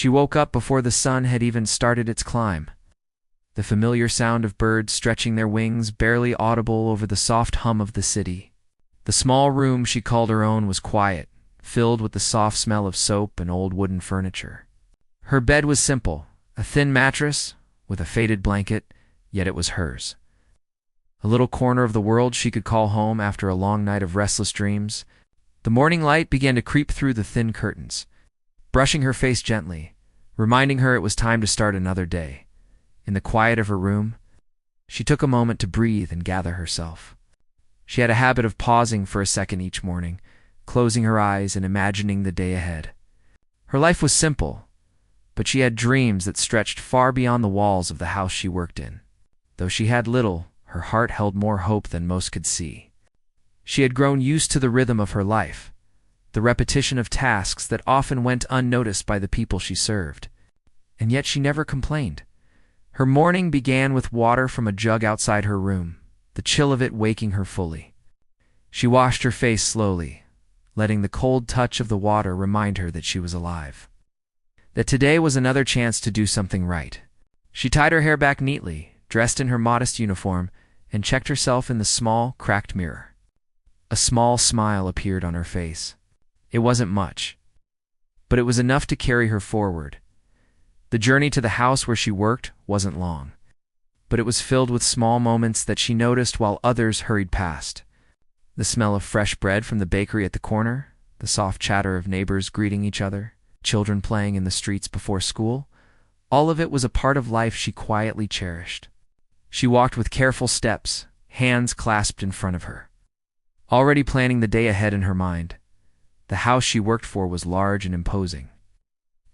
She woke up before the sun had even started its climb. The familiar sound of birds stretching their wings barely audible over the soft hum of the city. The small room she called her own was quiet, filled with the soft smell of soap and old wooden furniture. Her bed was simple, a thin mattress with a faded blanket, yet it was hers. A little corner of the world she could call home after a long night of restless dreams. The morning light began to creep through the thin curtains, brushing her face gently, reminding her it was time to start another day. In the quiet of her room, she took a moment to breathe and gather herself. She had a habit of pausing for a second each morning, closing her eyes and imagining the day ahead. Her life was simple, but she had dreams that stretched far beyond the walls of the house she worked in. Though she had little, her heart held more hope than most could see. She had grown used to the rhythm of her life, the repetition of tasks that often went unnoticed by the people she served. And yet she never complained. Her morning began with water from a jug outside her room, the chill of it waking her fully. She washed her face slowly, letting the cold touch of the water remind her that she was alive. That today was another chance to do something right. She tied her hair back neatly, dressed in her modest uniform, and checked herself in the small, cracked mirror. A small smile appeared on her face. It wasn't much, but it was enough to carry her forward. The journey to the house where she worked wasn't long, but it was filled with small moments that she noticed while others hurried past. The smell of fresh bread from the bakery at the corner, the soft chatter of neighbors greeting each other, children playing in the streets before school, all of it was a part of life she quietly cherished. She walked with careful steps, hands clasped in front of her, already planning the day ahead in her mind. The house she worked for was large and imposing,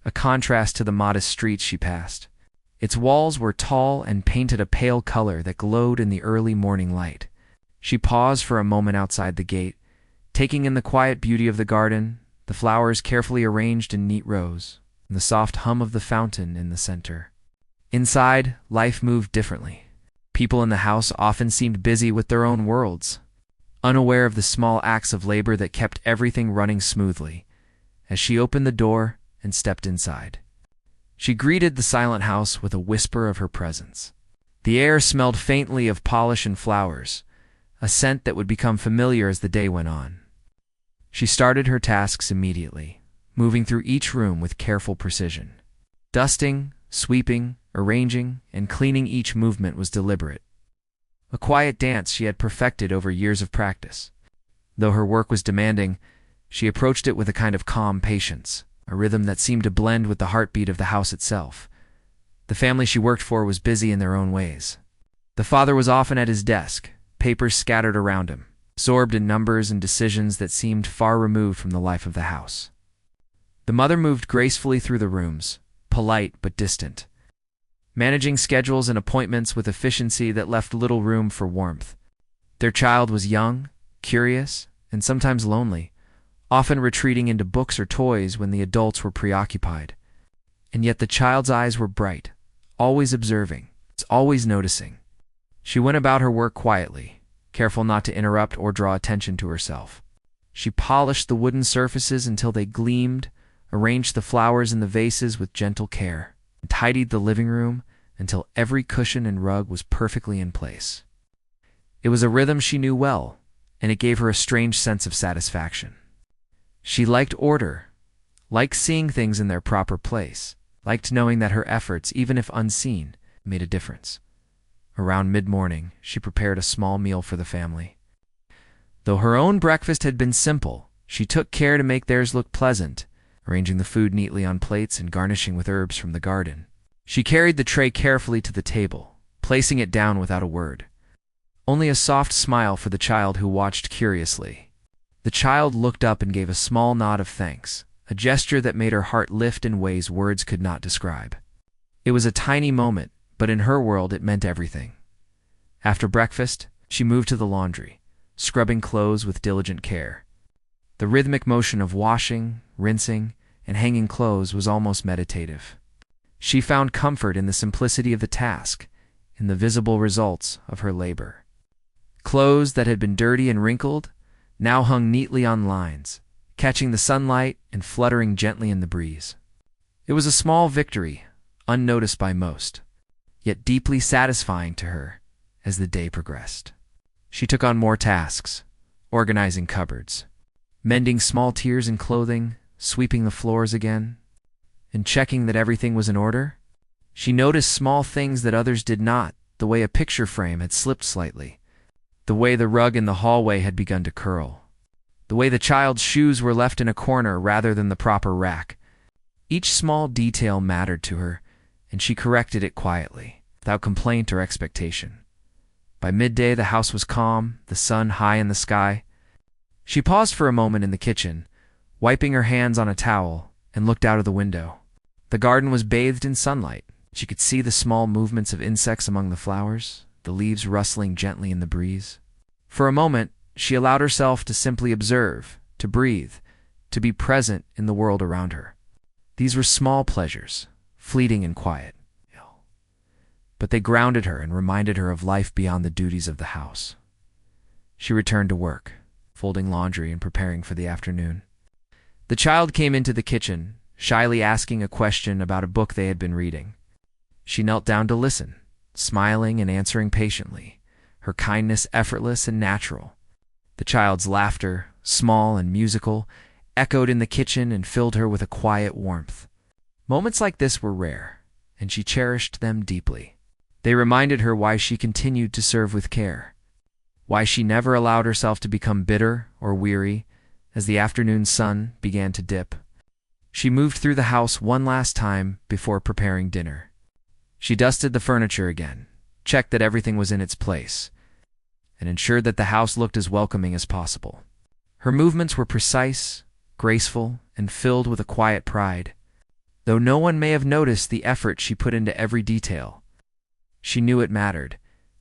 a contrast to the modest streets she passed. Its walls were tall and painted a pale color that glowed in the early morning light. She paused for a moment outside the gate, taking in the quiet beauty of the garden, the flowers carefully arranged in neat rows, and the soft hum of the fountain in the center. Inside, life moved differently. People in the house often seemed busy with their own worlds, unaware of the small acts of labor that kept everything running smoothly. As she opened the door and stepped inside, she greeted the silent house with a whisper of her presence. The air smelled faintly of polish and flowers, a scent that would become familiar as the day went on. She started her tasks immediately, moving through each room with careful precision. Dusting, sweeping, arranging, and cleaning each movement was deliberate, a quiet dance she had perfected over years of practice. Though her work was demanding, she approached it with a kind of calm patience, a rhythm that seemed to blend with the heartbeat of the house itself. The family she worked for was busy in their own ways. The father was often at his desk, papers scattered around him, absorbed in numbers and decisions that seemed far removed from the life of the house. The mother moved gracefully through the rooms, polite but distant, managing schedules and appointments with efficiency that left little room for warmth. Their child was young, curious, and sometimes lonely, often retreating into books or toys when the adults were preoccupied. And yet the child's eyes were bright, always observing, always noticing. She went about her work quietly, careful not to interrupt or draw attention to herself. She polished the wooden surfaces until they gleamed, arranged the flowers in the vases with gentle care, and tidied the living room until every cushion and rug was perfectly in place. It was a rhythm she knew well, and it gave her a strange sense of satisfaction. She liked order, liked seeing things in their proper place, liked knowing that her efforts, even if unseen, made a difference. Around mid-morning, she prepared a small meal for the family. Though her own breakfast had been simple, she took care to make theirs look pleasant, arranging the food neatly on plates and garnishing with herbs from the garden. She carried the tray carefully to the table, placing it down without a word. Only a soft smile for the child who watched curiously. The child looked up and gave a small nod of thanks, a gesture that made her heart lift in ways words could not describe. It was a tiny moment, but in her world it meant everything. After breakfast, she moved to the laundry, scrubbing clothes with diligent care. The rhythmic motion of washing, rinsing, and hanging clothes was almost meditative. She found comfort in the simplicity of the task, in the visible results of her labor. Clothes that had been dirty and wrinkled now hung neatly on lines, catching the sunlight and fluttering gently in the breeze. It was a small victory, unnoticed by most, yet deeply satisfying to her as the day progressed. She took on more tasks, organizing cupboards, mending small tears in clothing, sweeping the floors again, and checking that everything was in order. She noticed small things that others did not, the way a picture frame had slipped slightly, the way the rug in the hallway had begun to curl, the way the child's shoes were left in a corner rather than the proper rack. Each small detail mattered to her, and she corrected it quietly, without complaint or expectation. By midday, the house was calm, the sun high in the sky. She paused for a moment in the kitchen, wiping her hands on a towel, and looked out of the window. The garden was bathed in sunlight. She could see the small movements of insects among the flowers, the leaves rustling gently in the breeze. For a moment, she allowed herself to simply observe, to breathe, to be present in the world around her. These were small pleasures, fleeting and quiet, but they grounded her and reminded her of life beyond the duties of the house. She returned to work, folding laundry and preparing for the afternoon. The child came into the kitchen, shyly asking a question about a book they had been reading. She knelt down to listen, smiling and answering patiently, her kindness effortless and natural. The child's laughter, small and musical, echoed in the kitchen and filled her with a quiet warmth. Moments like this were rare, and she cherished them deeply. They reminded her why she continued to serve with care, why she never allowed herself to become bitter or weary as the afternoon sun began to dip. She moved through the house one last time before preparing dinner. She dusted the furniture again, checked that everything was in its place, and ensured that the house looked as welcoming as possible. Her movements were precise, graceful, and filled with a quiet pride. Though no one may have noticed the effort she put into every detail, she knew it mattered,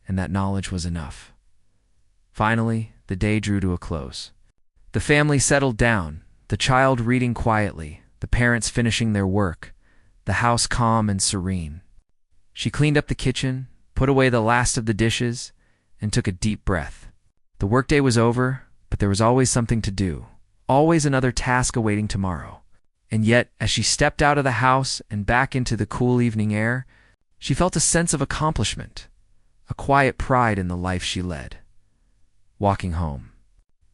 and that knowledge was enough. Finally, the day drew to a close. The family settled down, the child reading quietly, the parents finishing their work, the house calm and serene. She cleaned up the kitchen, put away the last of the dishes, and took a deep breath. The workday was over, but there was always something to do, always another task awaiting tomorrow. And yet, as she stepped out of the house and back into the cool evening air, she felt a sense of accomplishment, a quiet pride in the life she led. Walking home,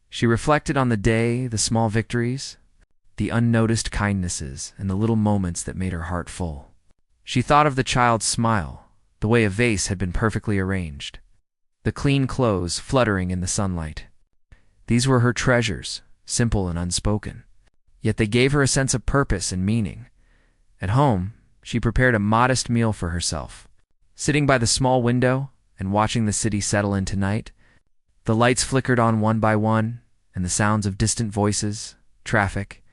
she reflected on the day, the small victories, the unnoticed kindnesses, and the little moments that made her heart full. She thought of the child's smile, the way a vase had been perfectly arranged, the clean clothes fluttering in the sunlight. These were her treasures, simple and unspoken, yet they gave her a sense of purpose and meaning. At home, she prepared a modest meal for herself. Sitting by the small window and watching the city settle into night, the lights flickered on one by one, and the sounds of distant voices, traffic,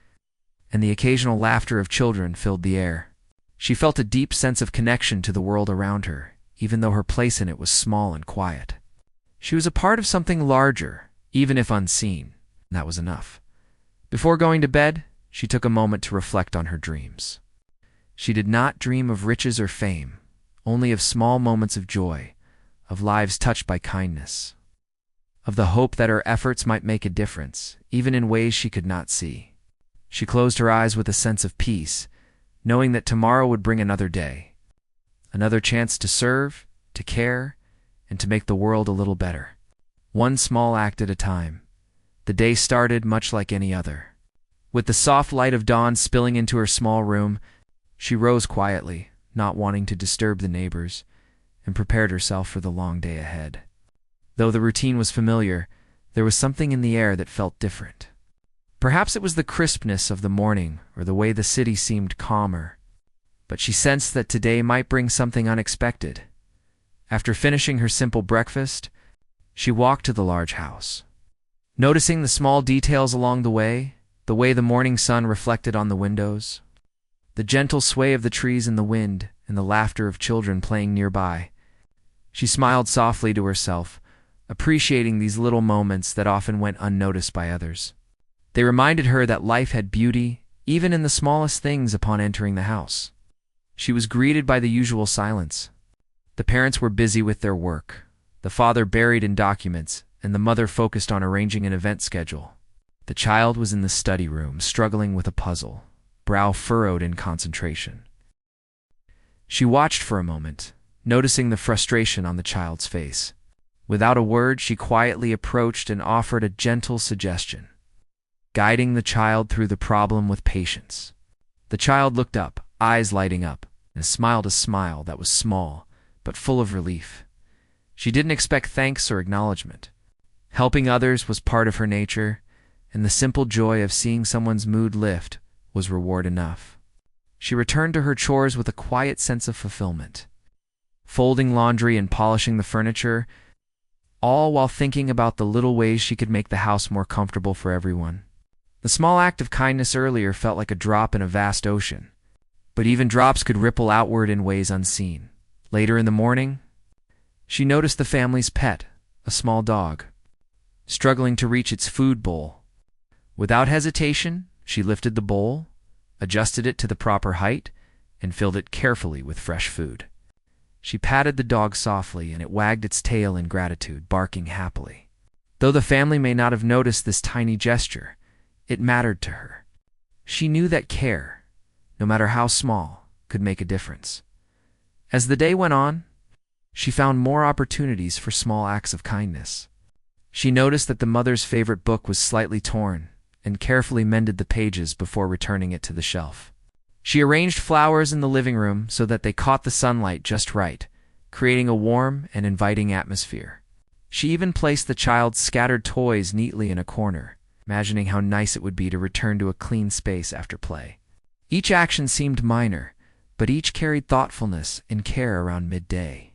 and the occasional laughter of children filled the air. She felt a deep sense of connection to the world around her, even though her place in it was small and quiet. She was a part of something larger, even if unseen, and that was enough. Before going to bed, she took a moment to reflect on her dreams. She did not dream of riches or fame, only of small moments of joy, of lives touched by kindness, of the hope that her efforts might make a difference, even in ways she could not see. She closed her eyes with a sense of peace, knowing that tomorrow would bring another day, another chance to serve, to care, and to make the world a little better. One small act at a time. The day started much like any other. With the soft light of dawn spilling into her small room, she rose quietly, not wanting to disturb the neighbors, and prepared herself for the long day ahead. Though the routine was familiar, there was something in the air that felt different. Perhaps it was the crispness of the morning or the way the city seemed calmer, but she sensed that today might bring something unexpected. After finishing her simple breakfast, she walked to the large house. Noticing the small details along the way the morning sun reflected on the windows, the gentle sway of the trees in the wind, and the laughter of children playing nearby, she smiled softly to herself, appreciating these little moments that often went unnoticed by others. They reminded her that life had beauty, even in the smallest things upon entering the house. She was greeted by the usual silence. The parents were busy with their work, the father buried in documents, and the mother focused on arranging an event schedule. The child was in the study room, struggling with a puzzle, brow furrowed in concentration. She watched for a moment, noticing the frustration on the child's face. Without a word, she quietly approached and offered a gentle suggestion, guiding the child through the problem with patience. The child looked up, eyes lighting up, and smiled a smile that was small, but full of relief. She didn't expect thanks or acknowledgement. Helping others was part of her nature, and the simple joy of seeing someone's mood lift was reward enough. She returned to her chores with a quiet sense of fulfillment, folding laundry and polishing the furniture, all while thinking about the little ways she could make the house more comfortable for everyone. The small act of kindness earlier felt like a drop in a vast ocean, but even drops could ripple outward in ways unseen. Later in the morning, she noticed the family's pet, a small dog, struggling to reach its food bowl. Without hesitation, she lifted the bowl, adjusted it to the proper height, and filled it carefully with fresh food. She patted the dog softly, and it wagged its tail in gratitude, barking happily. Though the family may not have noticed this tiny gesture, it mattered to her. She knew that care, no matter how small, could make a difference. As the day went on, she found more opportunities for small acts of kindness. She noticed that the mother's favorite book was slightly torn, and carefully mended the pages before returning it to the shelf. She arranged flowers in the living room so that they caught the sunlight just right, creating a warm and inviting atmosphere. She even placed the child's scattered toys neatly in a corner, imagining how nice it would be to return to a clean space after play. Each action seemed minor, but each carried thoughtfulness and care around midday.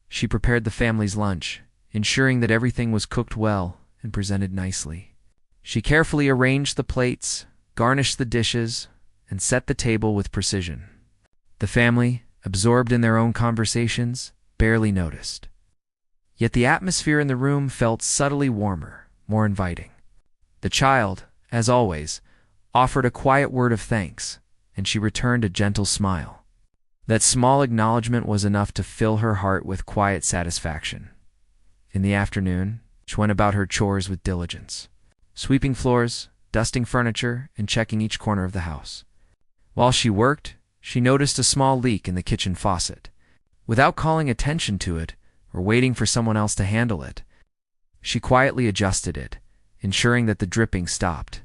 She prepared the family's lunch, ensuring that everything was cooked well and presented nicely. She carefully arranged the plates, garnished the dishes, and set the table with precision. The family, absorbed in their own conversations, barely noticed. Yet the atmosphere in the room felt subtly warmer, more inviting. The child, as always, offered a quiet word of thanks, and she returned a gentle smile. That small acknowledgement was enough to fill her heart with quiet satisfaction. In the afternoon, she went about her chores with diligence, sweeping floors, dusting furniture, and checking each corner of the house. While she worked, she noticed a small leak in the kitchen faucet. Without calling attention to it or waiting for someone else to handle it, she quietly adjusted it, ensuring that the dripping stopped.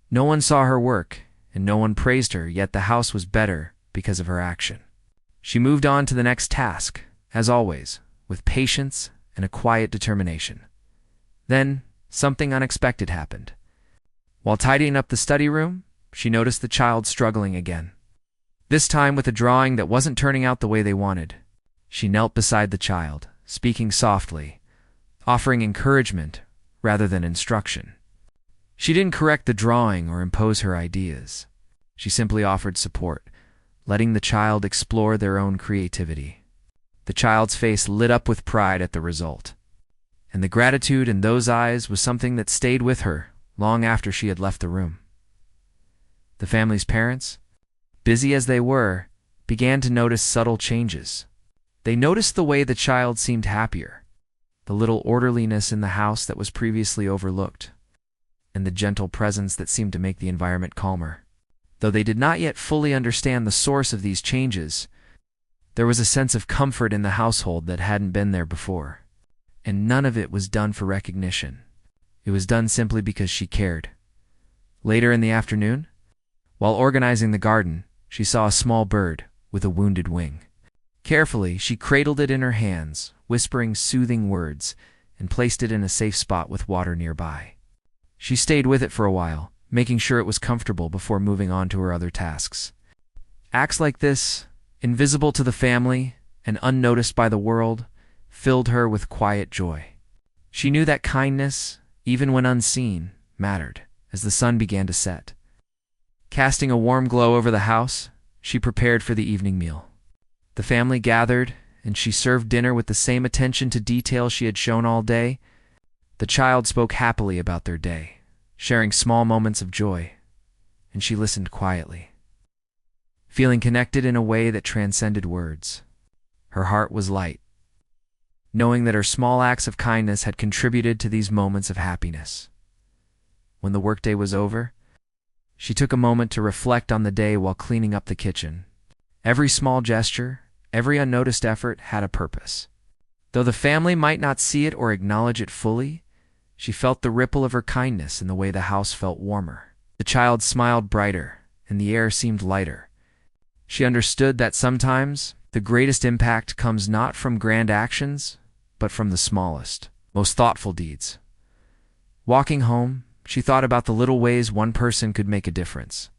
No one saw her work, and no one praised her, yet the house was better because of her action. She moved on to the next task, as always, with patience and a quiet determination. Then, something unexpected happened. While tidying up the study room, she noticed the child struggling again. This time with a drawing that wasn't turning out the way they wanted. She knelt beside the child, speaking softly, offering encouragement rather than instruction. She didn't correct the drawing or impose her ideas. She simply offered support, letting the child explore their own creativity. The child's face lit up with pride at the result, and the gratitude in those eyes was something that stayed with her long after she had left the room. The family's parents, busy as they were, began to notice subtle changes. They noticed the way the child seemed happier, the little orderliness in the house that was previously overlooked, and the gentle presence that seemed to make the environment calmer. Though they did not yet fully understand the source of these changes, there was a sense of comfort in the household that hadn't been there before. And none of it was done for recognition. It was done simply because she cared. Later in the afternoon, while organizing the garden, she saw a small bird with a wounded wing. Carefully, she cradled it in her hands, whispering soothing words, and placed it in a safe spot with water nearby. She stayed with it for a while, making sure it was comfortable before moving on to her other tasks. Acts like this, invisible to the family and unnoticed by the world, filled her with quiet joy. She knew that kindness, even when unseen, mattered as the sun began to set. Casting a warm glow over the house, she prepared for the evening meal. The family gathered, and she served dinner with the same attention to detail she had shown all day. The child spoke happily about their day, sharing small moments of joy, and she listened quietly, feeling connected in a way that transcended words. Her heart was light, knowing that her small acts of kindness had contributed to these moments of happiness. When the workday was over, She took a moment to reflect on the day while cleaning up the kitchen. Every small gesture, every unnoticed effort had a purpose. Though the family might not see it or acknowledge it fully, she felt the ripple of her kindness in the way the house felt warmer. The child smiled brighter, and the air seemed lighter. She understood that sometimes the greatest impact comes not from grand actions, but from the smallest, most thoughtful deeds. Walking home, she thought about the little ways one person could make a difference.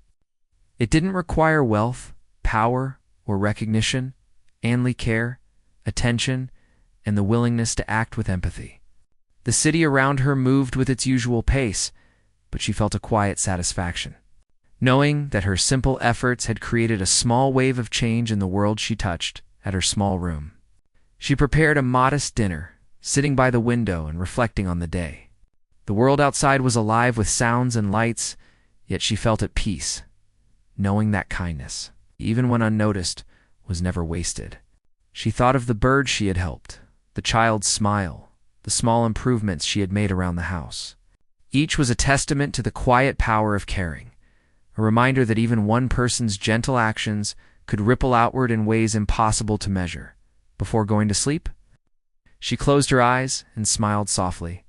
It didn't require wealth, power, or recognition, only care, attention, and the willingness to act with empathy. The city around her moved with its usual pace, but she felt a quiet satisfaction, knowing that her simple efforts had created a small wave of change in the world she touched at her small room. She prepared a modest dinner, sitting by the window and reflecting on the day. The world outside was alive with sounds and lights, yet she felt at peace, knowing that kindness, even when unnoticed, was never wasted. She thought of the bird she had helped, the child's smile, the small improvements she had made around the house. Each was a testament to the quiet power of caring, a reminder that even one person's gentle actions could ripple outward in ways impossible to measure. Before going to sleep, she closed her eyes and smiled softly.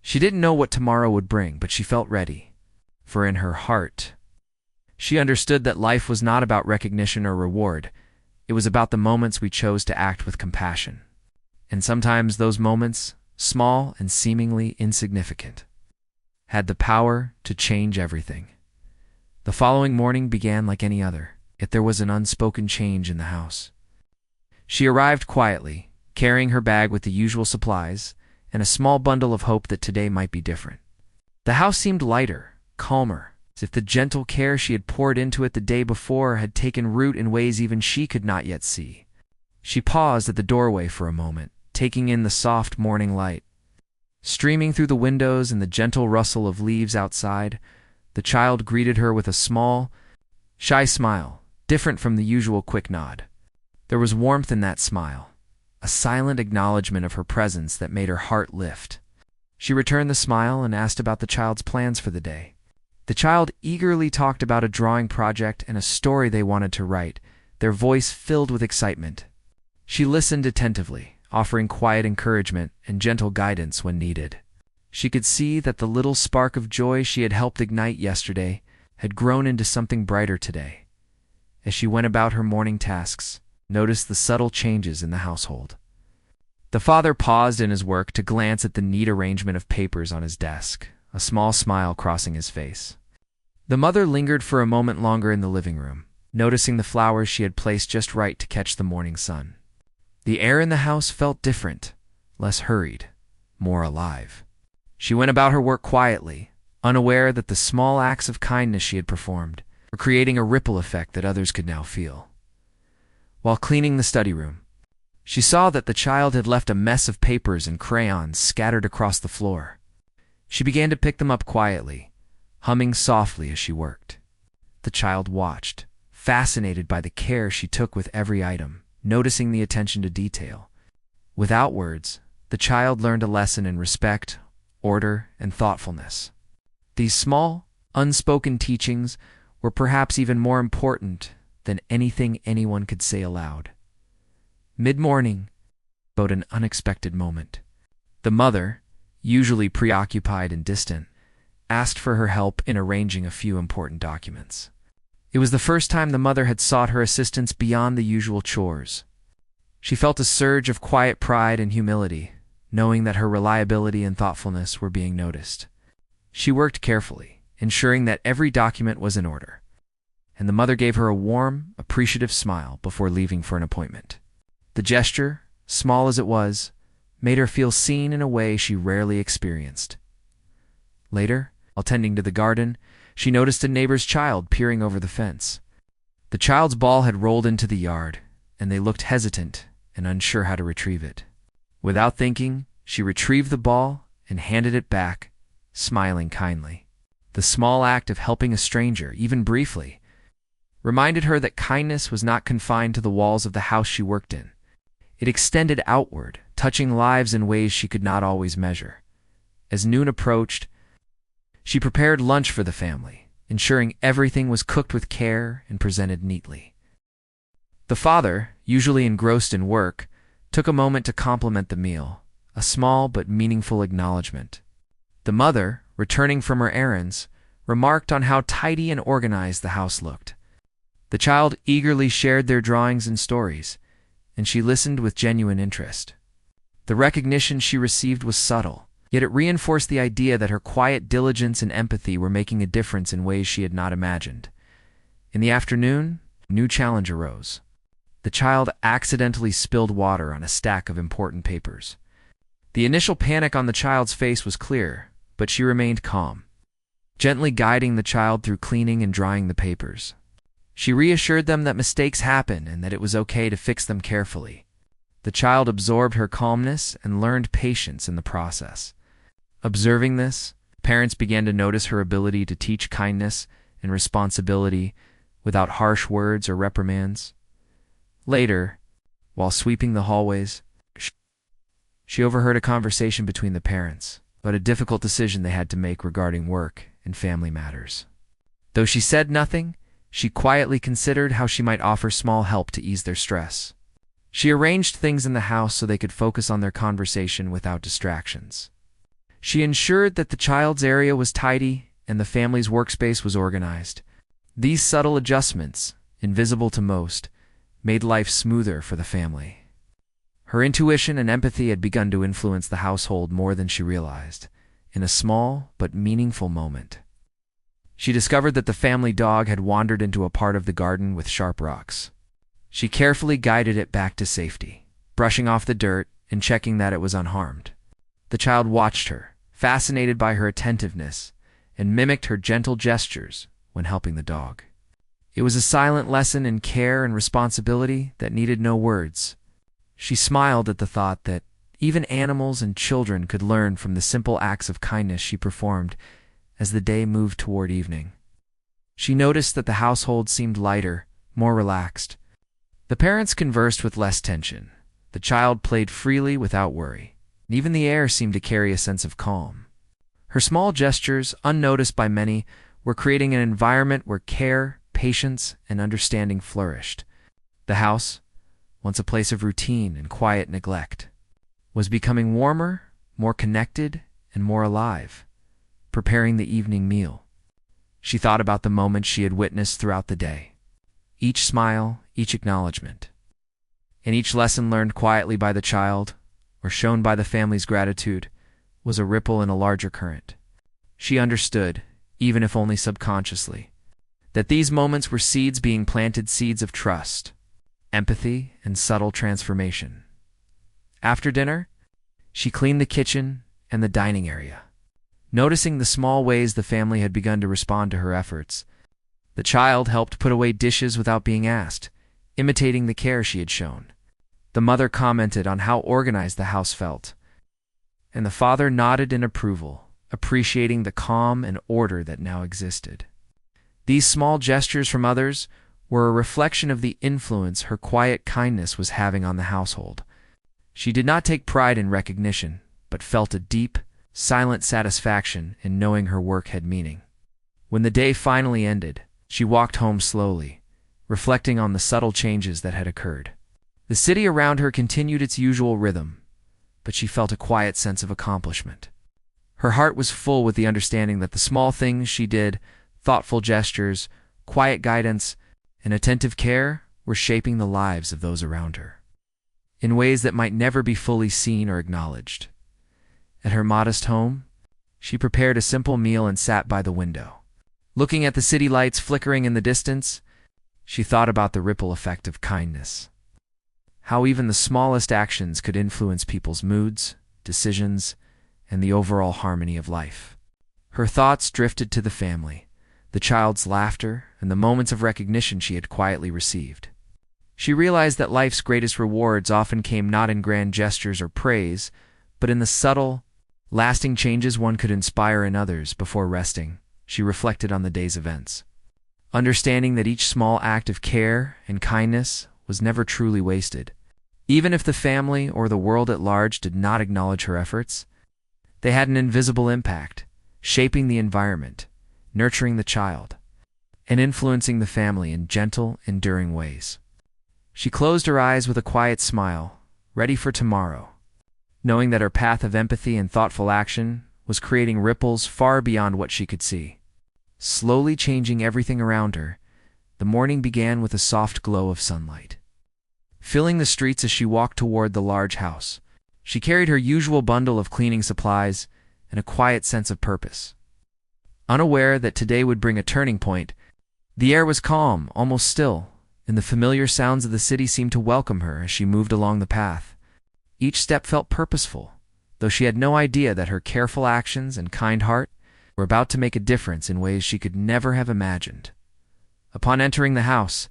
She didn't know what tomorrow would bring, but she felt ready, for in her heart, she understood that life was not about recognition or reward. It was about the moments we chose to act with compassion. And sometimes those moments, small and seemingly insignificant, had the power to change everything. The following morning began like any other, yet there was an unspoken change in the house. She arrived quietly, carrying her bag with the usual supplies, and a small bundle of hope that today might be different. The house seemed lighter, calmer, as if the gentle care she had poured into it the day before had taken root in ways even she could not yet see. She paused at the doorway for a moment, taking in the soft morning light. Streaming through the windows and the gentle rustle of leaves outside, the child greeted her with a small, shy smile, different from the usual quick nod. There was warmth in that smile, a silent acknowledgement of her presence that made her heart lift. She returned the smile and asked about the child's plans for the day. The child eagerly talked about a drawing project and a story they wanted to write, their voice filled with excitement. She listened attentively, offering quiet encouragement and gentle guidance when needed. She could see that the little spark of joy she had helped ignite yesterday had grown into something brighter today. As she went about her morning tasks, noticed the subtle changes in the household. The father paused in his work to glance at the neat arrangement of papers on his desk, a small smile crossing his face. The mother lingered for a moment longer in the living room, noticing the flowers she had placed just right to catch the morning sun. The air in the house felt different, less hurried, more alive. She went about her work quietly, unaware that the small acts of kindness she had performed were creating a ripple effect that others could now feel. While cleaning the study room, she saw that the child had left a mess of papers and crayons scattered across the floor. She began to pick them up quietly, humming softly as she worked. The child watched, fascinated by the care she took with every item, noticing the attention to detail. Without words, the child learned a lesson in respect, order, and thoughtfulness. These small, unspoken teachings were perhaps even more important than anything anyone could say aloud. Mid-morning brought an unexpected moment. The mother, usually preoccupied and distant, asked for her help in arranging a few important documents. It was the first time the mother had sought her assistance beyond the usual chores. She felt a surge of quiet pride and humility, knowing that her reliability and thoughtfulness were being noticed. She worked carefully, ensuring that every document was in order, and the mother gave her a warm, appreciative smile before leaving for an appointment. The gesture, small as it was, made her feel seen in a way she rarely experienced. Later, while tending to the garden, she noticed a neighbor's child peering over the fence. The child's ball had rolled into the yard, and they looked hesitant and unsure how to retrieve it. Without thinking, she retrieved the ball and handed it back, smiling kindly. The small act of helping a stranger, even briefly, reminded her that kindness was not confined to the walls of the house she worked in. It extended outward, touching lives in ways she could not always measure. As noon approached, she prepared lunch for the family, ensuring everything was cooked with care and presented neatly. The father, usually engrossed in work, took a moment to compliment the meal, a small but meaningful acknowledgement. The mother, returning from her errands, remarked on how tidy and organized the house looked. The child eagerly shared their drawings and stories, and she listened with genuine interest. The recognition she received was subtle, yet it reinforced the idea that her quiet diligence and empathy were making a difference in ways she had not imagined. In the afternoon, a new challenge arose. The child accidentally spilled water on a stack of important papers. The initial panic on the child's face was clear, but she remained calm, gently guiding the child through cleaning and drying the papers. She reassured them that mistakes happen and that it was okay to fix them carefully. The child absorbed her calmness and learned patience in the process. Observing this, parents began to notice her ability to teach kindness and responsibility without harsh words or reprimands. Later, while sweeping the hallways, she overheard a conversation between the parents about a difficult decision they had to make regarding work and family matters. Though she said nothing, she quietly considered how she might offer small help to ease their stress. She arranged things in the house so they could focus on their conversation without distractions. She ensured that the child's area was tidy and the family's workspace was organized. These subtle adjustments, invisible to most, made life smoother for the family. Her intuition and empathy had begun to influence the household more than she realized, in a small but meaningful moment. She discovered that the family dog had wandered into a part of the garden with sharp rocks. She carefully guided it back to safety, brushing off the dirt and checking that it was unharmed. The child watched her, fascinated by her attentiveness, and mimicked her gentle gestures when helping the dog. It was a silent lesson in care and responsibility that needed no words. She smiled at the thought that even animals and children could learn from the simple acts of kindness she performed as the day moved toward evening. She noticed that the household seemed lighter, more relaxed. The parents conversed with less tension. The child played freely without worry. Even the air seemed to carry a sense of calm. Her small gestures, unnoticed by many, were creating an environment where care, patience, and understanding flourished. The house, once a place of routine and quiet neglect, was becoming warmer, more connected, and more alive, preparing the evening meal. She thought about the moments she had witnessed throughout the day. Each smile, each acknowledgement, and each lesson learned quietly by the child, or shown by the family's gratitude, was a ripple in a larger current. She understood, even if only subconsciously, that these moments were seeds being planted, seeds of trust, empathy, and subtle transformation. After dinner, she cleaned the kitchen and the dining area. Noticing the small ways the family had begun to respond to her efforts, the child helped put away dishes without being asked, imitating the care she had shown. The mother commented on how organized the house felt, and the father nodded in approval, appreciating the calm and order that now existed. These small gestures from others were a reflection of the influence her quiet kindness was having on the household. She did not take pride in recognition, but felt a deep, silent satisfaction in knowing her work had meaning. When the day finally ended, she walked home slowly, reflecting on the subtle changes that had occurred. The city around her continued its usual rhythm, but she felt a quiet sense of accomplishment. Her heart was full with the understanding that the small things she did, thoughtful gestures, quiet guidance, and attentive care, were shaping the lives of those around her in ways that might never be fully seen or acknowledged. At her modest home, she prepared a simple meal and sat by the window. Looking at the city lights flickering in the distance, she thought about the ripple effect of kindness. How even the smallest actions could influence people's moods, decisions, and the overall harmony of life. Her thoughts drifted to the family, the child's laughter, and the moments of recognition she had quietly received. She realized that life's greatest rewards often came not in grand gestures or praise, but in the subtle, lasting changes one could inspire in others. Before resting, she reflected on the day's events, understanding that each small act of care and kindness was never truly wasted. Even if the family or the world at large did not acknowledge her efforts, they had an invisible impact, shaping the environment, nurturing the child, and influencing the family in gentle, enduring ways. She closed her eyes with a quiet smile, ready for tomorrow, knowing that her path of empathy and thoughtful action was creating ripples far beyond what she could see. Slowly changing everything around her, the morning began with a soft glow of sunlight, filling the streets as she walked toward the large house. She carried her usual bundle of cleaning supplies and a quiet sense of purpose. Unaware that today would bring a turning point, the air was calm, almost still, and the familiar sounds of the city seemed to welcome her as she moved along the path. Each step felt purposeful, though she had no idea that her careful actions and kind heart were about to make a difference in ways she could never have imagined. Upon entering the house,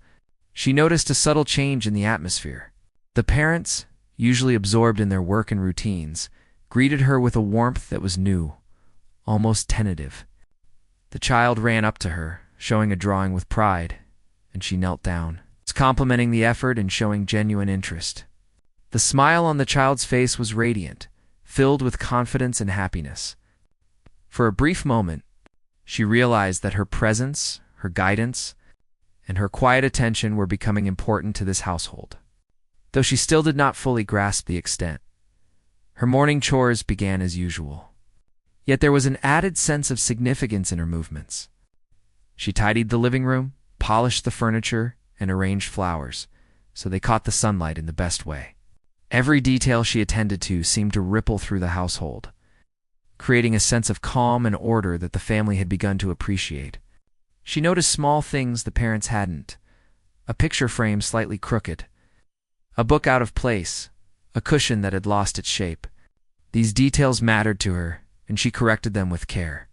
she noticed a subtle change in the atmosphere. The parents, usually absorbed in their work and routines, greeted her with a warmth that was new, almost tentative. The child ran up to her, showing a drawing with pride, and she knelt down, complimenting the effort and showing genuine interest. The smile on the child's face was radiant, filled with confidence and happiness. For a brief moment, she realized that her presence, her guidance, and her quiet attention were becoming important to this household. Though she still did not fully grasp the extent, her morning chores began as usual. Yet there was an added sense of significance in her movements. She tidied the living room, polished the furniture, and arranged flowers, so they caught the sunlight in the best way. Every detail she attended to seemed to ripple through the household, creating a sense of calm and order that the family had begun to appreciate. She noticed small things the parents hadn't: a picture frame slightly crooked, a book out of place, a cushion that had lost its shape. These details mattered to her, and she corrected them with care.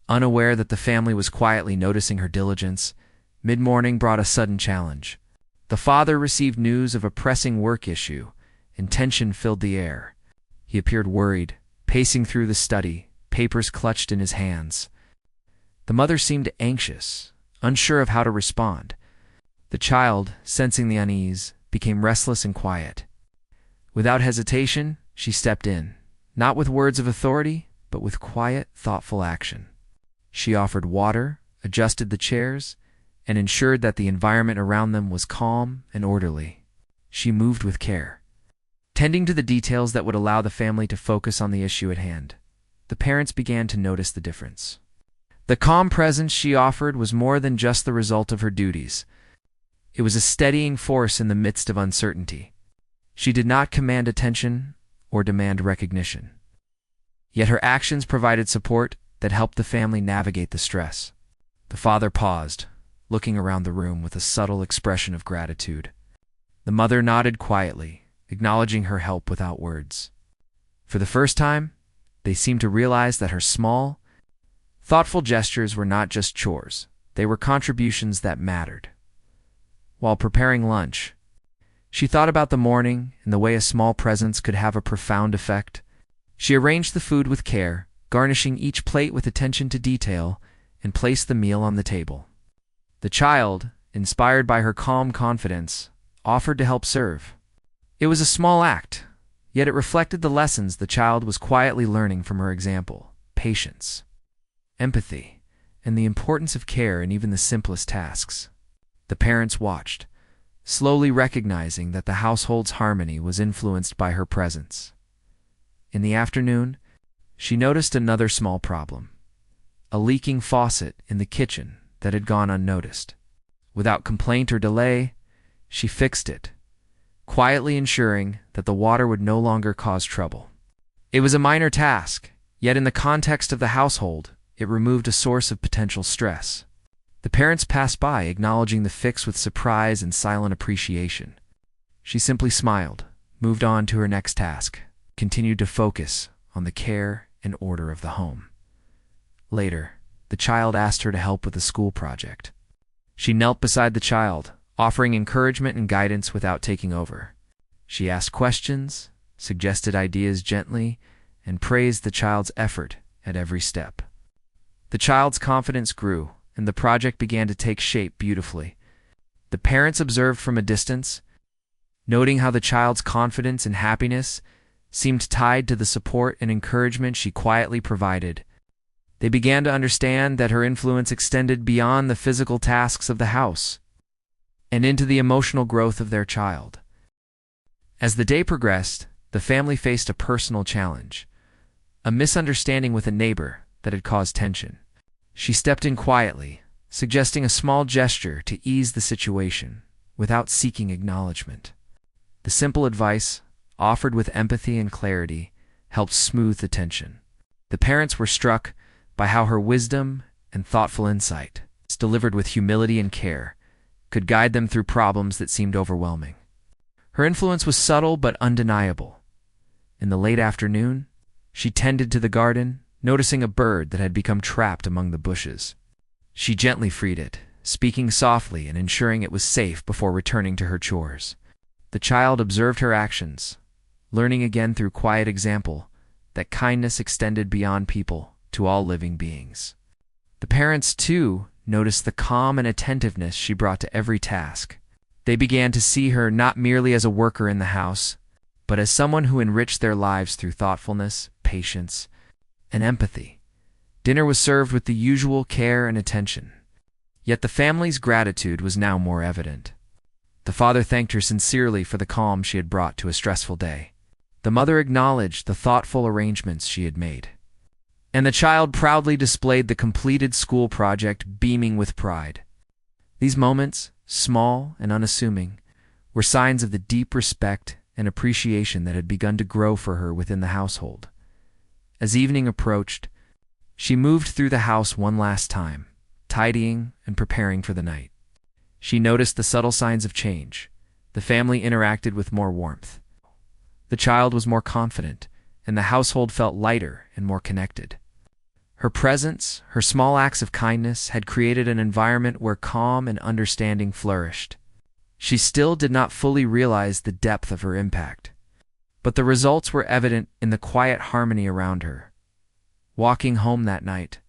Unaware that the family was quietly noticing her diligence, mid-morning brought a sudden challenge. The father received news of a pressing work issue, and tension filled the air. He appeared worried, pacing through the study, papers clutched in his hands. The mother seemed anxious, unsure of how to respond. The child, sensing the unease, became restless and quiet. Without hesitation, she stepped in, not with words of authority, but with quiet, thoughtful action. She offered water, adjusted the chairs, and ensured that the environment around them was calm and orderly. She moved with care, tending to the details that would allow the family to focus on the issue at hand. The parents began to notice the difference. The calm presence she offered was more than just the result of her duties. It was a steadying force in the midst of uncertainty. She did not command attention or demand recognition. Yet her actions provided support that helped the family navigate the stress. The father paused, looking around the room with a subtle expression of gratitude. The mother nodded quietly, acknowledging her help without words. For the first time, they seemed to realize that her small, thoughtful gestures were not just chores. They were contributions that mattered. While preparing lunch, she thought about the morning and the way a small presence could have a profound effect. She arranged the food with care, garnishing each plate with attention to detail, and placed the meal on the table. The child, inspired by her calm confidence, offered to help serve. It was a small act, yet it reflected the lessons the child was quietly learning from her example: patience, empathy, and the importance of care in even the simplest tasks. The parents watched, slowly recognizing that the household's harmony was influenced by her presence. In the afternoon, she noticed another small problem: a leaking faucet in the kitchen that had gone unnoticed. Without complaint or delay, she fixed it, quietly ensuring that the water would no longer cause trouble. It was a minor task, yet in the context of the household, it removed a source of potential stress. The parents passed by, acknowledging the fix with surprise and silent appreciation. She simply smiled, moved on to her next task, continued to focus on the care and order of the home. Later, the child asked her to help with a school project. She knelt beside the child, offering encouragement and guidance without taking over. She asked questions, suggested ideas gently, and praised the child's effort at every step. The child's confidence grew, and the project began to take shape beautifully. The parents observed from a distance, noting how the child's confidence and happiness seemed tied to the support and encouragement she quietly provided. They began to understand that her influence extended beyond the physical tasks of the house and into the emotional growth of their child. As the day progressed, the family faced a personal challenge, a misunderstanding with a neighbor that had caused tension. She stepped in quietly, suggesting a small gesture to ease the situation without seeking acknowledgement. The simple advice, offered with empathy and clarity, helped smooth the tension. The parents were struck by how her wisdom and thoughtful insight, delivered with humility and care, could guide them through problems that seemed overwhelming. Her influence was subtle but undeniable. In the late afternoon, she tended to the garden, noticing a bird that had become trapped among the bushes. She gently freed it, speaking softly and ensuring it was safe before returning to her chores. The child observed her actions, learning again through quiet example that kindness extended beyond people to all living beings. The parents, too, noticed the calm and attentiveness she brought to every task. They began to see her not merely as a worker in the house, but as someone who enriched their lives through thoughtfulness, patience, and empathy. Dinner was served with the usual care and attention. Yet the family's gratitude was now more evident. The father thanked her sincerely for the calm she had brought to a stressful day. The mother acknowledged the thoughtful arrangements she had made. And the child proudly displayed the completed school project, beaming with pride. These moments, small and unassuming, were signs of the deep respect and appreciation that had begun to grow for her within the household. As evening approached, she moved through the house one last time, tidying and preparing for the night. She noticed the subtle signs of change. The family interacted with more warmth. The child was more confident, and the household felt lighter and more connected. Her presence, her small acts of kindness, had created an environment where calm and understanding flourished. She still did not fully realize the depth of her impact, but the results were evident in the quiet harmony around her. Walking home that night,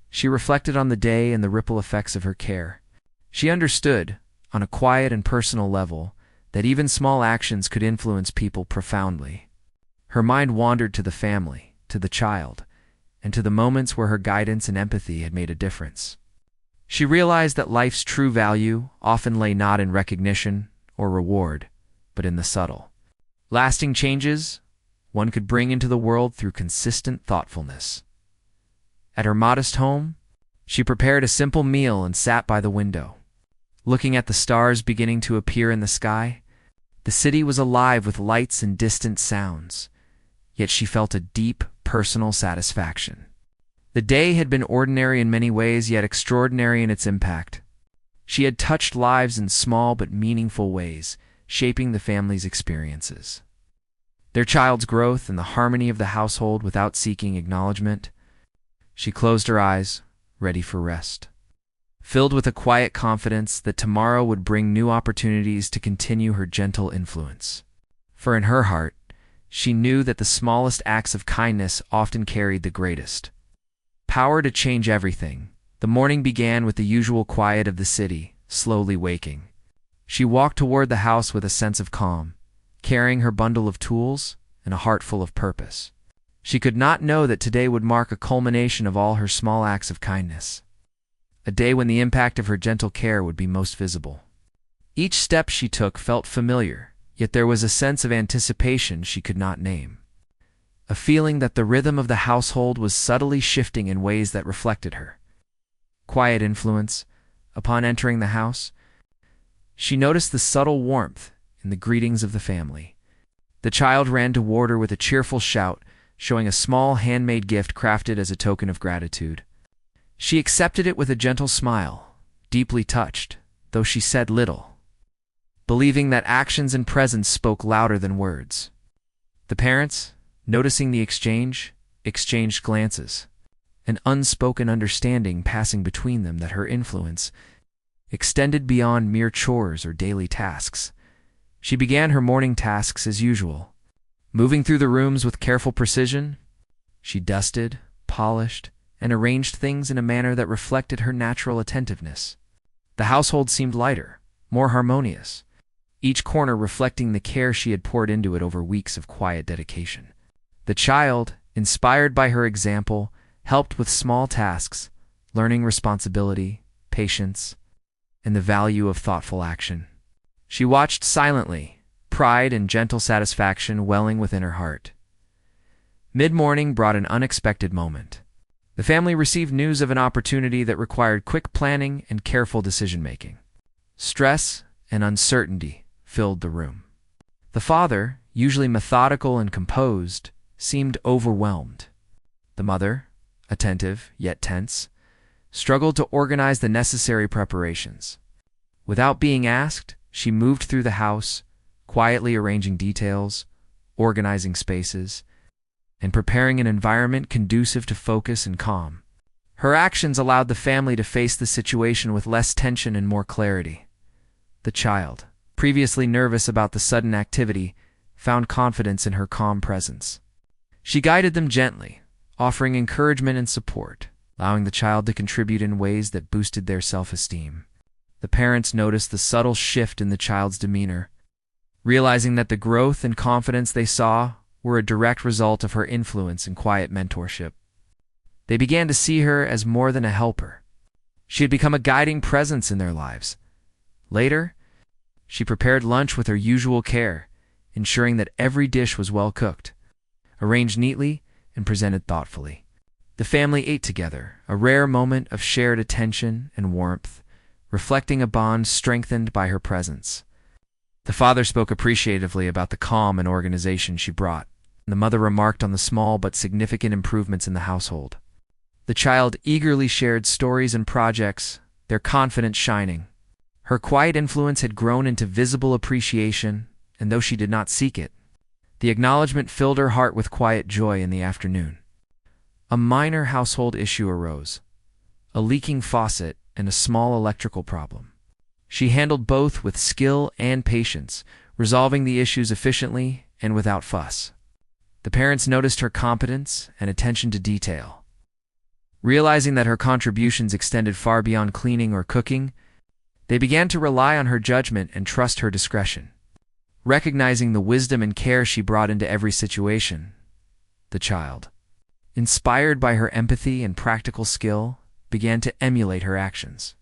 she reflected on the day and the ripple effects of her care. She understood, on a quiet and personal level, that even small actions could influence people profoundly. Her mind wandered to the family, to the child, and to the moments where her guidance and empathy had made a difference. She realized that life's true value often lay not in recognition or reward, but in the subtle, lasting changes one could bring into the world through consistent thoughtfulness. At her modest home, she prepared a simple meal and sat by the window. Looking at the stars beginning to appear in the sky, the city was alive with lights and distant sounds, yet she felt a deep, personal satisfaction. The day had been ordinary in many ways, yet extraordinary in its impact. She had touched lives in small but meaningful ways, shaping the family's experiences. Their child's growth and the harmony of the household without seeking acknowledgement. She closed her eyes, ready for rest, filled with a quiet confidence that tomorrow would bring new opportunities to continue her gentle influence. For in her heart, she knew that the smallest acts of kindness often carried the greatest power to change everything. The morning began with the usual quiet of the city, slowly waking. She walked toward the house with a sense of calm, carrying her bundle of tools and a heart full of purpose. She could not know that today would mark a culmination of all her small acts of kindness, a day when the impact of her gentle care would be most visible. Each step she took felt familiar, yet there was a sense of anticipation she could not name, a feeling that the rhythm of the household was subtly shifting in ways that reflected her. Quiet influence. Upon entering the house, she noticed the subtle warmth in the greetings of the family. The child ran toward her with a cheerful shout, showing a small handmade gift crafted as a token of gratitude. She accepted it with a gentle smile, deeply touched, though she said little, believing that actions and presence spoke louder than words. The parents, noticing the exchange, exchanged glances, an unspoken understanding passing between them that her influence extended beyond mere chores or daily tasks. She began her morning tasks as usual. Moving through the rooms with careful precision, she dusted, polished, and arranged things in a manner that reflected her natural attentiveness. The household seemed lighter, more harmonious, each corner reflecting the care she had poured into it over weeks of quiet dedication. The child, inspired by her example, helped with small tasks, learning responsibility, patience, and the value of thoughtful action. She watched silently, pride and gentle satisfaction welling within her heart. Mid-morning brought an unexpected moment. The family received news of an opportunity that required quick planning and careful decision-making. Stress and uncertainty filled the room. The father, usually methodical and composed, seemed overwhelmed. The mother, attentive yet tense, struggled to organize the necessary preparations. Without being asked, she moved through the house, quietly arranging details, organizing spaces, and preparing an environment conducive to focus and calm. Her actions allowed the family to face the situation with less tension and more clarity. The child, previously nervous about the sudden activity, found confidence in her calm presence. She guided them gently, offering encouragement and support, allowing the child to contribute in ways that boosted their self-esteem. The parents noticed the subtle shift in the child's demeanor, realizing that the growth and confidence they saw were a direct result of her influence and quiet mentorship. They began to see her as more than a helper. She had become a guiding presence in their lives. Later, she prepared lunch with her usual care, ensuring that every dish was well cooked, arranged neatly, and presented thoughtfully. The family ate together, a rare moment of shared attention and warmth, reflecting a bond strengthened by her presence. The father spoke appreciatively about the calm and organization she brought, and the mother remarked on the small but significant improvements in the household. The child eagerly shared stories and projects, their confidence shining. Her quiet influence had grown into visible appreciation, and though she did not seek it, the acknowledgement filled her heart with quiet joy in the afternoon. A minor household issue arose, a leaking faucet and a small electrical problem. She handled both with skill and patience, resolving the issues efficiently and without fuss. The parents noticed her competence and attention to detail. Realizing that her contributions extended far beyond cleaning or cooking, they began to rely on her judgment and trust her discretion. Recognizing the wisdom and care she brought into every situation, the child, inspired by her empathy and practical skill, began to emulate her actions,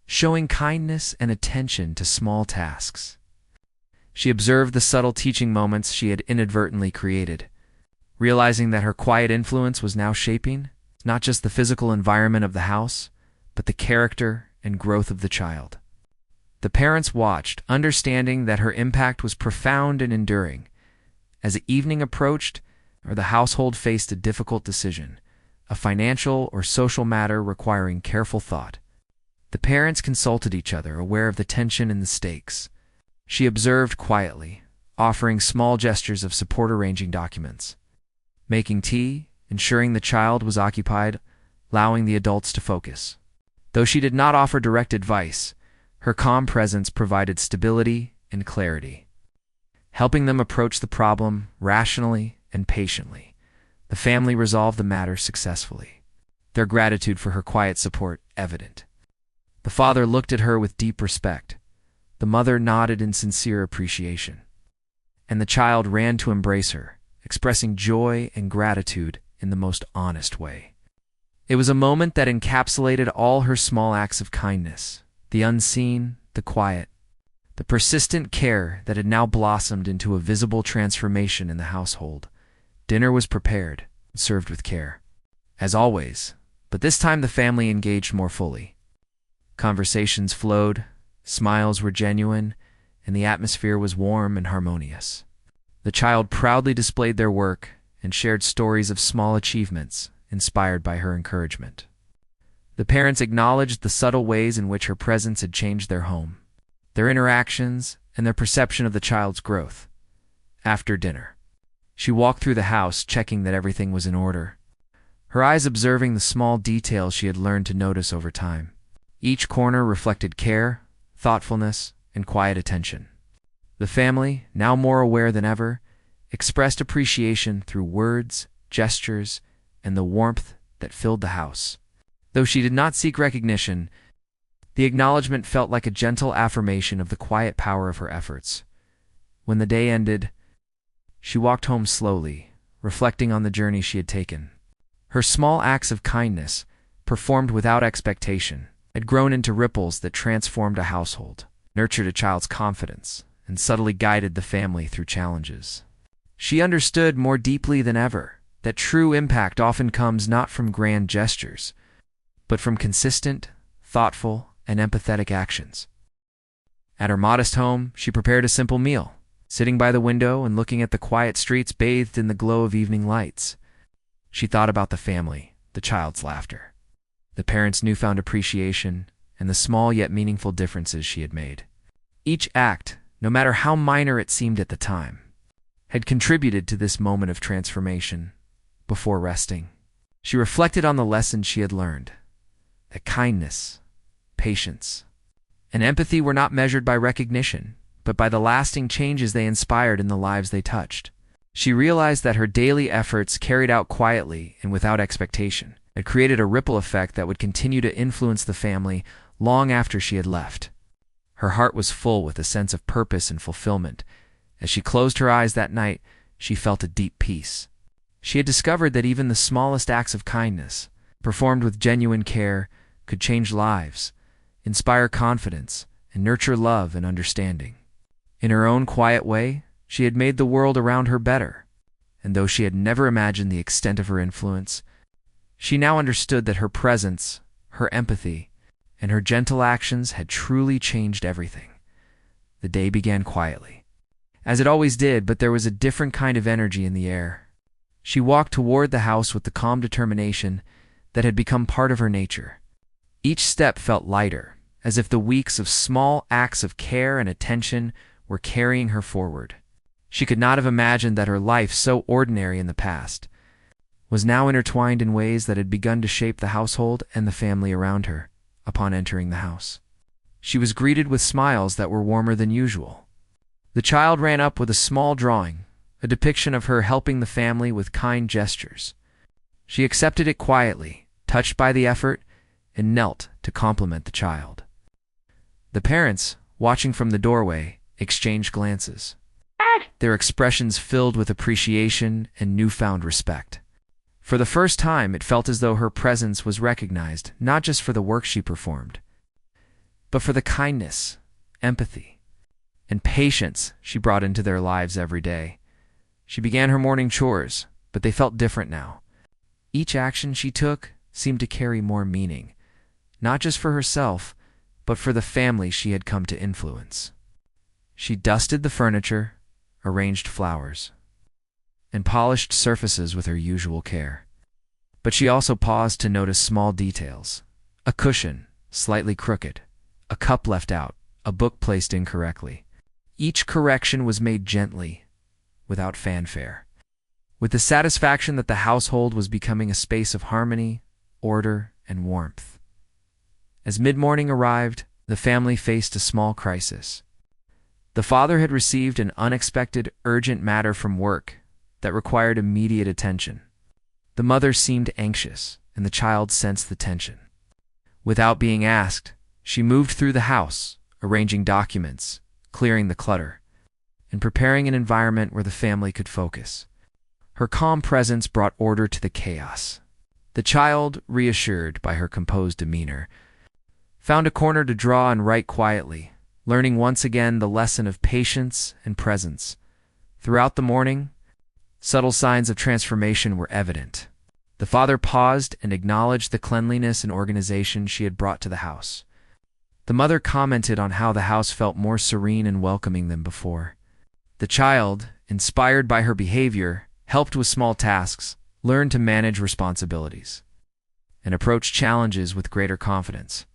showing kindness and attention to small tasks. She observed the subtle teaching moments she had inadvertently created, realizing that her quiet influence was now shaping not just the physical environment of the house, but the character and growth of the child. The parents watched, understanding that her impact was profound and enduring. As the evening approached, or the household faced a difficult decision, a financial or social matter requiring careful thought, the parents consulted each other, aware of the tension and the stakes. She observed quietly, offering small gestures of support, arranging documents, making tea, ensuring the child was occupied, allowing the adults to focus. Though she did not offer direct advice, her calm presence provided stability and clarity, helping them approach the problem rationally and patiently. The family resolved the matter successfully, their gratitude for her quiet support evident. The father looked at her with deep respect. The mother nodded in sincere appreciation, and the child ran to embrace her, expressing joy and gratitude in the most honest way. It was a moment that encapsulated all her small acts of kindness, the unseen, the quiet, the persistent care that had now blossomed into a visible transformation in the household. Dinner was prepared and served with care, as always, but this time the family engaged more fully. Conversations flowed, smiles were genuine, and the atmosphere was warm and harmonious. The child proudly displayed their work and shared stories of small achievements inspired by her encouragement. The parents acknowledged the subtle ways in which her presence had changed their home, their interactions, and their perception of the child's growth. After dinner, she walked through the house, checking that everything was in order, her eyes observing the small details she had learned to notice over time. Each corner reflected care, thoughtfulness, and quiet attention. The family, now more aware than ever, expressed appreciation through words, gestures, and the warmth that filled the house. Though she did not seek recognition, the acknowledgement felt like a gentle affirmation of the quiet power of her efforts. When the day ended, she walked home slowly, reflecting on the journey she had taken. Her small acts of kindness, performed without expectation, had grown into ripples that transformed a household, nurtured a child's confidence, and subtly guided the family through challenges. She understood more deeply than ever that true impact often comes not from grand gestures, but from consistent, thoughtful, and empathetic actions. At her modest home, she prepared a simple meal, sitting by the window and looking at the quiet streets bathed in the glow of evening lights. She thought about the family, the child's laughter, the parents' newfound appreciation, and the small yet meaningful differences she had made. Each act, no matter how minor it seemed at the time, had contributed to this moment of transformation. Before resting, she reflected on the lessons she had learned, that kindness, patience, and empathy were not measured by recognition, but by the lasting changes they inspired in the lives they touched. She realized that her daily efforts, carried out quietly and without expectation, had created a ripple effect that would continue to influence the family long after she had left. Her heart was full with a sense of purpose and fulfillment. As she closed her eyes that night, she felt a deep peace. She had discovered that even the smallest acts of kindness, performed with genuine care, could change lives, inspire confidence, and nurture love and understanding. In her own quiet way, she had made the world around her better, and though she had never imagined the extent of her influence, she now understood that her presence, her empathy, and her gentle actions had truly changed everything. The day began quietly, as it always did, but there was a different kind of energy in the air. She walked toward the house with the calm determination that had become part of her nature. Each step felt lighter, as if the weeks of small acts of care and attention were carrying her forward. She could not have imagined that her life, so ordinary in the past, was now intertwined in ways that had begun to shape the household and the family around her. Upon entering the house, she was greeted with smiles that were warmer than usual. The child ran up with a small drawing, a depiction of her helping the family with kind gestures. She accepted it quietly, touched by the effort, and knelt to compliment the child. The parents, watching from the doorway, exchanged glances, their expressions filled with appreciation and newfound respect. For the first time, it felt as though her presence was recognized, not just for the work she performed, but for the kindness, empathy, and patience she brought into their lives every day. She began her morning chores, but they felt different now. Each action she took seemed to carry more meaning, not just for herself, but for the family she had come to influence. She dusted the furniture, arranged flowers, and polished surfaces with her usual care. But she also paused to notice small details: a cushion, slightly crooked, a cup left out, a book placed incorrectly. Each correction was made gently, without fanfare, with the satisfaction that the household was becoming a space of harmony, order, and warmth. As mid-morning arrived, the family faced a small crisis. The father had received an unexpected, urgent matter from work that required immediate attention. The mother seemed anxious, and the child sensed the tension. Without being asked, she moved through the house, arranging documents, clearing the clutter, and preparing an environment where the family could focus. Her calm presence brought order to the chaos. The child, reassured by her composed demeanor, found a corner to draw and write quietly, learning once again the lesson of patience and presence. Throughout the morning, subtle signs of transformation were evident. The father paused and acknowledged the cleanliness and organization she had brought to the house. The mother commented on how the house felt more serene and welcoming than before. The child, inspired by her behavior, helped with small tasks, learned to manage responsibilities, and approach challenges with greater confidence.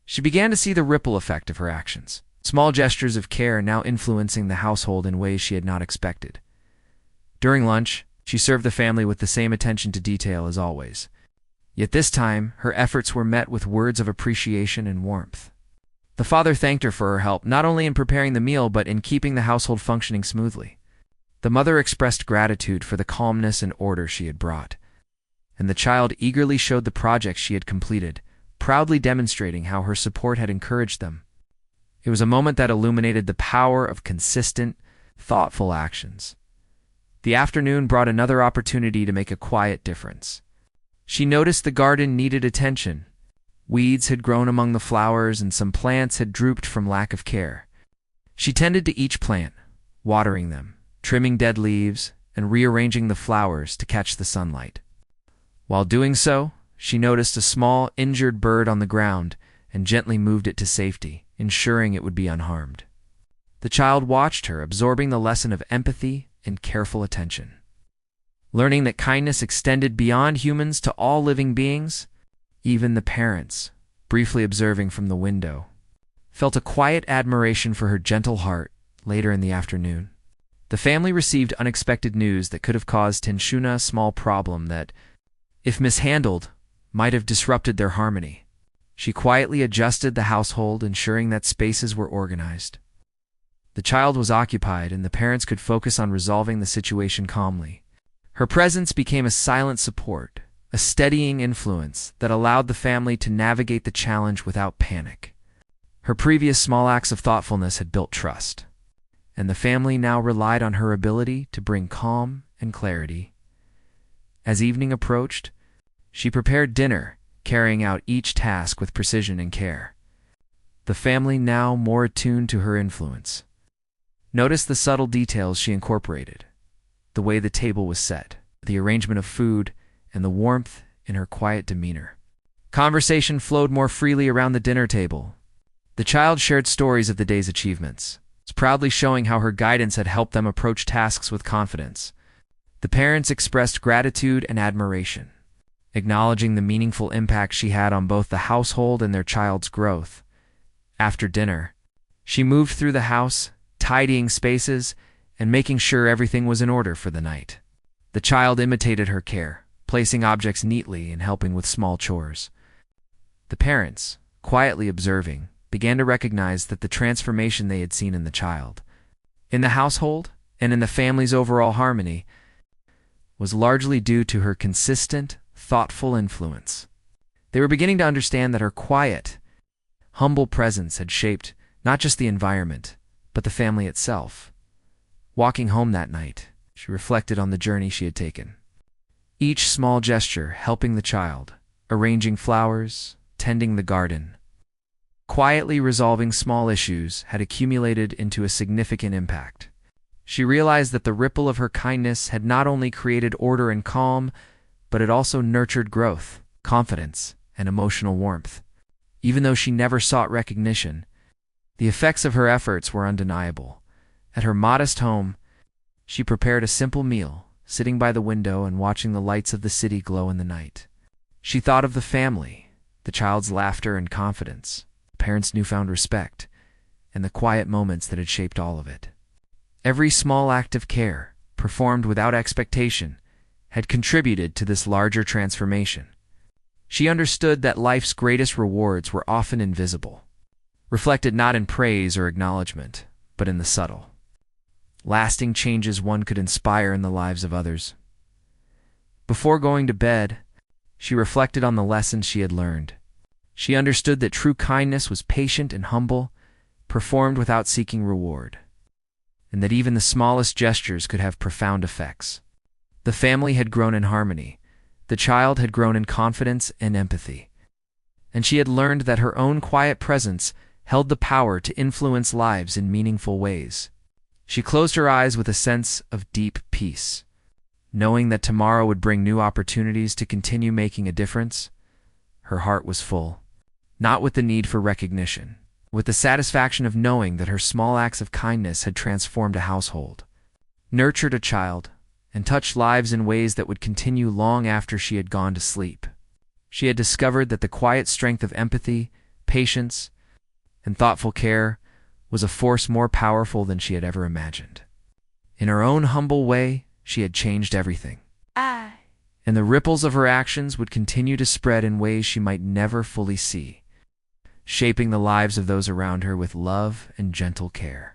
She began to see the ripple effect of her actions, small gestures of care now influencing the household in ways she had not expected. During lunch, she served the family with the same attention to detail as always. Yet this time, her efforts were met with words of appreciation and warmth. The father thanked her for her help, not only in preparing the meal but in keeping the household functioning smoothly. The mother expressed gratitude for the calmness and order she had brought, and the child eagerly showed the projects she had completed, proudly demonstrating how her support had encouraged them. It was a moment that illuminated the power of consistent, thoughtful actions. The afternoon brought another opportunity to make a quiet difference. She noticed the garden needed attention. Weeds had grown among the flowers, and some plants had drooped from lack of care. She tended to each plant, watering them, trimming dead leaves, and rearranging the flowers to catch the sunlight. While doing so, she noticed a small, injured bird on the ground and gently moved it to safety, ensuring it would be unharmed. The child watched her, absorbing the lesson of empathy and careful attention. Learning that kindness extended beyond humans to all living beings, even the parents, briefly observing from the window, felt a quiet admiration for her gentle heart. Later in the afternoon, the family received unexpected news that could have caused Tenshuna a small problem that, if mishandled, might have disrupted their harmony. She quietly adjusted the household, ensuring that spaces were organized. The child was occupied, and the parents could focus on resolving the situation calmly. Her presence became a silent support, a steadying influence that allowed the family to navigate the challenge without panic. Her previous small acts of thoughtfulness had built trust, and the family now relied on her ability to bring calm and clarity. As evening approached, she prepared dinner, carrying out each task with precision and care. The family, now more attuned to her influence, noticed the subtle details she incorporated: the way the table was set, the arrangement of food, and the warmth in her quiet demeanor. Conversation flowed more freely around the dinner table. The child shared stories of the day's achievements, proudly showing how her guidance had helped them approach tasks with confidence. The parents expressed gratitude and admiration, acknowledging the meaningful impact she had on both the household and their child's growth. After dinner, she moved through the house, tidying spaces and making sure everything was in order for the night. The child imitated her care, placing objects neatly and helping with small chores. The parents, quietly observing, began to recognize that the transformation they had seen in the child, in the household, and in the family's overall harmony was largely due to her consistent, thoughtful influence. They were beginning to understand that her quiet, humble presence had shaped not just the environment, but the family itself. Walking home that night, she reflected on the journey she had taken. Each small gesture helping the child, arranging flowers, tending the garden, quietly resolving small issues had accumulated into a significant impact. She realized that the ripple of her kindness had not only created order and calm, but it also nurtured growth, confidence, and emotional warmth. Even though she never sought recognition, the effects of her efforts were undeniable. At her modest home, she prepared a simple meal, sitting by the window and watching the lights of the city glow in the night. She thought of the family, the child's laughter and confidence, the parents' newfound respect, and the quiet moments that had shaped all of it. Every small act of care, performed without expectation, had contributed to this larger transformation. She understood that life's greatest rewards were often invisible, reflected not in praise or acknowledgement, but in the subtle, lasting changes one could inspire in the lives of others. Before going to bed, she reflected on the lessons she had learned. She understood that true kindness was patient and humble, performed without seeking reward, and that even the smallest gestures could have profound effects. The family had grown in harmony. The child had grown in confidence and empathy, and she had learned that her own quiet presence held the power to influence lives in meaningful ways. She closed her eyes with a sense of deep peace, knowing that tomorrow would bring new opportunities to continue making a difference. Her heart was full, not with the need for recognition, with the satisfaction of knowing that her small acts of kindness had transformed a household, nurtured a child, and touched lives in ways that would continue long after she had gone to sleep. She had discovered that the quiet strength of empathy, patience, and thoughtful care was a force more powerful than she had ever imagined. In her own humble way, she had changed everything. And the ripples of her actions would continue to spread in ways she might never fully see, shaping the lives of those around her with love and gentle care.